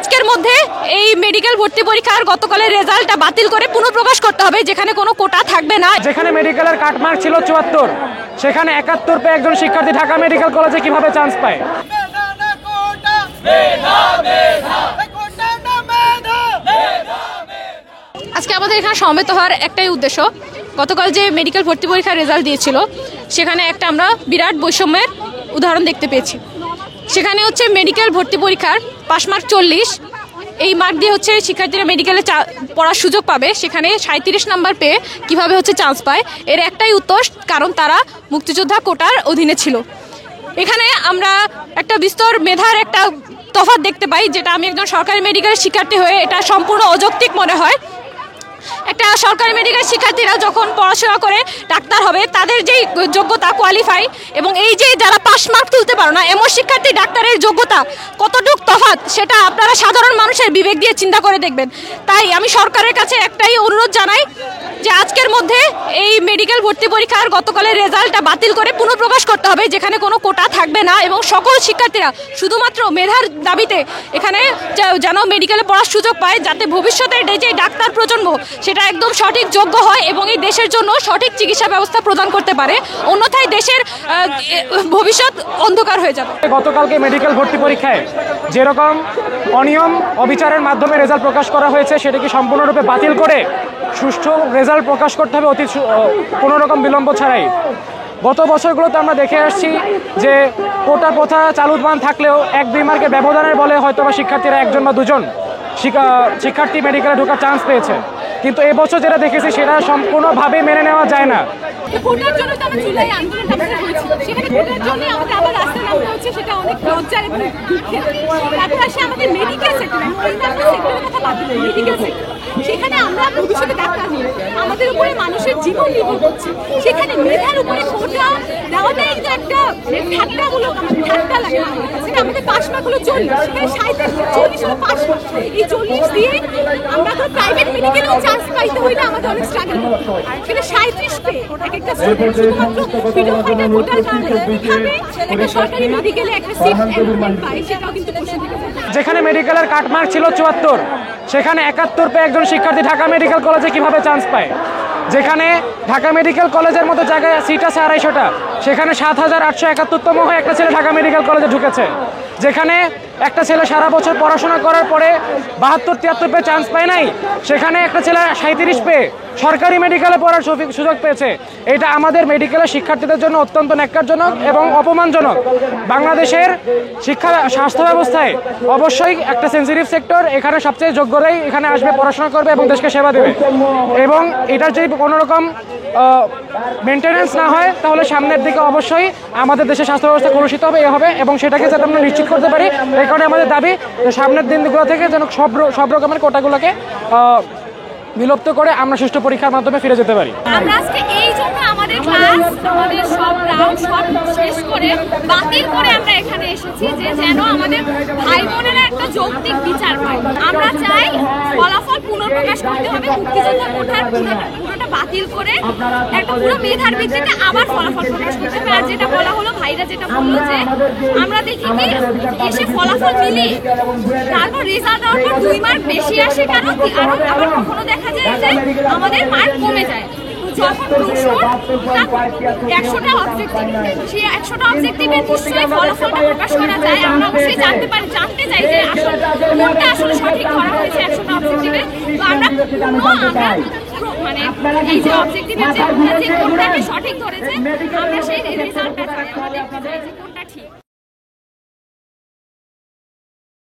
আজকের মধ্যে এই মেডিকেল ভর্তি পরীক্ষার গতকালের রেজাল্টটা বাতিল করে পুনঃপ্রকাশ করতে হবে, যেখানে কোনো কোটা থাকবে না। যেখানে মেডিকেলের কাটমার্ক ছিল 74, সেখানে 71 পেয়ে একজন শিক্ষার্থী ঢাকা মেডিকেল কলেজে কিভাবে চান্স পায়? আজকে আমাদের এখানে সমবেত হওয়ার একটাই উদ্দেশ্য, গতকাল যে মেডিকেল ভর্তি পরীক্ষার রেজাল্ট দিয়েছিল সেখানে একটা আমরা বিরাট বৈষম্যের উদাহরণ দেখতে পেয়েছি। সেখানে হচ্ছে মেডিকেল ভর্তি পরীক্ষার পাস মার্ক 40, এই মার্ক দিয়ে হচ্ছে শিক্ষার্থীরা মেডিকেলে পড়ার সুযোগ পাবে, সেখানে 37 নাম্বার পেয়ে কিভাবে হচ্ছে চান্স পায়? এর একটাই উত্তর, কারণ তারা মুক্তিযোদ্ধা কোটার অধীনে ছিল। এখানে আমরা একটা বিস্তর মেধার একটা তফাৎ দেখতে পাই, যেটা আমি একজন সরকারি মেডিকেলের শিক্ষার্থী হয়ে এটা সম্পূর্ণ অযৌক্তিক মনে হয়। একটা সরকারি মেডিকেল শিক্ষার্থীরা যখন পড়াশোনা করে ডাক্তার হবে, তাদের যেই যোগ্যতা কোয়ালিফাই এবং এই যে যারা পাস মার্ক তুলতে পারো না এমন শিক্ষার্থী ডাক্তারের যোগ্যতা কতটুকু তফাৎ, সেটা আপনারা সাধারণ মানুষের বিবেক দিয়ে চিন্তা করে দেখবেন। তাই আমি সরকারের কাছে একটাই অনুরোধ জানাই যে আজকের মধ্যে এই মেডিকেল ভর্তি পরীক্ষার গতকালের রেজাল্টটা বাতিল করে পুনঃপ্রকাশ করতে হবে, যেখানে কোনো কোটা থাকবে না এবং সকল শিক্ষার্থীরা শুধুমাত্র মেধার দাবিতে এখানে যেন মেডিকেলে পড়ার সুযোগ পায়, যাতে ভবিষ্যতের যে ডাক্তার প্রজন্ম সেটা একদম সঠিক যোগ্য হয় এবং এই দেশের জন্য সঠিক চিকিৎসা ব্যবস্থা প্রদান করতে পারে, অন্যথায় দেশের ভবিষ্যৎ অন্ধকার হয়ে যাবে। গতকালকে মেডিকেল ভর্তি পরীক্ষায় যেরকম অনিয়ম অবিচারের মাধ্যমে রেজাল্ট প্রকাশ করা হয়েছে, সেটাকে সম্পূর্ণরূপে বাতিল করে সুষ্ঠু রেজাল্ট প্রকাশ করতে হবে অতি কোনো রকম বিলম্ব ছাড়াই। গত বছরগুলোতে আমরা দেখে আসছি যে কোটা প্রথা চালুমান থাকলেও 1-2 মার্কের ব্যবধানের বলে হয়তো বা শিক্ষার্থীরা 1 বা 2 শিক্ষার্থী মেডিকেলে ঢোকার চান্স পেয়েছে, কিন্তু এবছর যেটা দেখেছি সেটা সম্পূর্ণভাবে মেনে নেওয়া যায় না। ভোটের জন্য তো আমরা জুলাই আন্দোলনটা করেছি, সেখানে ভোটের জন্য আমাদের আবার রাস্তায় নামতে হচ্ছে, সেটা অনেক লজ্জার এবং দুঃখের। তারপর আসে আমাদের মেডিকেল সেক্টর, অন্যান্য সেক্টরের কথা বাদ দিই, মেডিকেল সেক্টর, সেখানে আমরা ভবিষ্যতে ডাক্তার হই, আমাদের উপরে মানুষের জীবন নির্ভর করছে, সেখানে মেধার উপরে কোটা দেওয়াটাই কিন্তু একটা ঠাট্টামূলক, ঠাট্টা লাগে আমাদের কাছে। আমাদের পাস মার্ক হলো 40, সেখানে 40 হলো পাস মার্ক, এই 40 দিয়ে আমরা তো প্রাইভেট মেডিকেলেও চান্স পাইতে হইলে আমাদের অনেক স্ট্রাগল করতে হয়। সেখানে 37 পেয়ে একটা স্টুডেন্ট শুধুমাত্র ফ্রিডম ফাইটার ভোটার কারণে কিভাবে একটা সরকারি মেডিকেলে একটা সিট পায়, সেটাও কিন্তু প্রশ্ন থেকে যায়। যেখানে মেডিকেলের কাটমার্ক ছিল 74, সেখানে 71 পেয়ে একজন শিক্ষার্থী ঢাকা মেডিকেল কলেজে কিভাবে চান্স পায়? যেখানে ঢাকা মেডিকেল কলেজের মতো জায়গায় সিট আছে 250টা, সেখানে 7871তম হয়ে একটা ছেলে ঢাকা মেডিকেল কলেজে ঢুকেছে। যেখানে একটা ছেলে সারা বছর পড়াশোনা করার পরে 72-73 পেয়ে চান্স পায় নাই, সেখানে একটা ছেলে 37 পেয়ে সরকারি মেডিকেলে পড়ার সুযোগ পেয়েছে। এটা আমাদের মেডিকেলের শিক্ষার্থীদের জন্য অত্যন্ত ন্যাক্কারজনক এবং অপমানজনক। বাংলাদেশের শিক্ষা স্বাস্থ্য ব্যবস্থায় অবশ্যই একটা সেন্সিটিভ সেক্টর, এখানে সবচেয়ে যোগ্যরাই এখানে আসবে, পড়াশোনা করবে এবং দেশকে সেবা দেবে, এবং এটার যদি কোনোরকম মেনটেন্যান্স না হয় তাহলে সামনের দিকে অবশ্যই আমাদের দেশের স্বাস্থ্য ব্যবস্থা কলুষিত হবে এবং সেটাকে যাতে আমরা নিশ্চিত করতে পারি। এই কারণে আমাদের দাবি সামনের দিনগুলো থেকে যেন সব রকমের কোটাগুলোকে বিলুপ্ত করে আমরা সুষ্ঠু পরীক্ষার মাধ্যমে ফিরে যেতে পারি। আমরা আজকে এই জন্য আমাদের ক্লাস, আমাদের সব রাউন্ড সব শেষ করে বাতিল করে আমরা এখানে এসেছি, যে যেন আমাদের ভাই বোনেরা একটা যৌক্তিক বিচার পায়। আমরা চাই ফলাফল পুনঃপ্রকাশ করতে হবে, মুক্তিযোদ্ধা কোটার পুরোটা বাতিল করে একটা পুরো মেধার ভিত্তিতে আবার ফলাফল প্রকাশ করতে হবে। আর যেটা বলা হলো, ভাইরা যেটা বললো যে আমরা দেখি কি এসে ফলাফল মিলিয়ে তারপর রেজাল্ট দেওয়ার পর 2 মার্ক বেশি আসে, কারণ আবার কখনো দেখা যায় যে আমাদের মার্ক কমে যায়। যখন প্রশ্ন 100টা অবজেক্টিভ, সেই 100টা অবজেক্টিভে নিশ্চয়ই ফলাফলটা প্রকাশ করা যায়। আমরা অবশ্যই জানতে চাই যে কোনটা আসলে সঠিক করা হয়েছে 100টা অবজেক্টিভে। তো আমরা মানে এই যে অবজেক্টিভের যে কোনটা সঠিক ধরেছে, আমরা সেই রেজাল্টটা চাই, আমরা দেখতে চাই যে কোনটা ঠিক।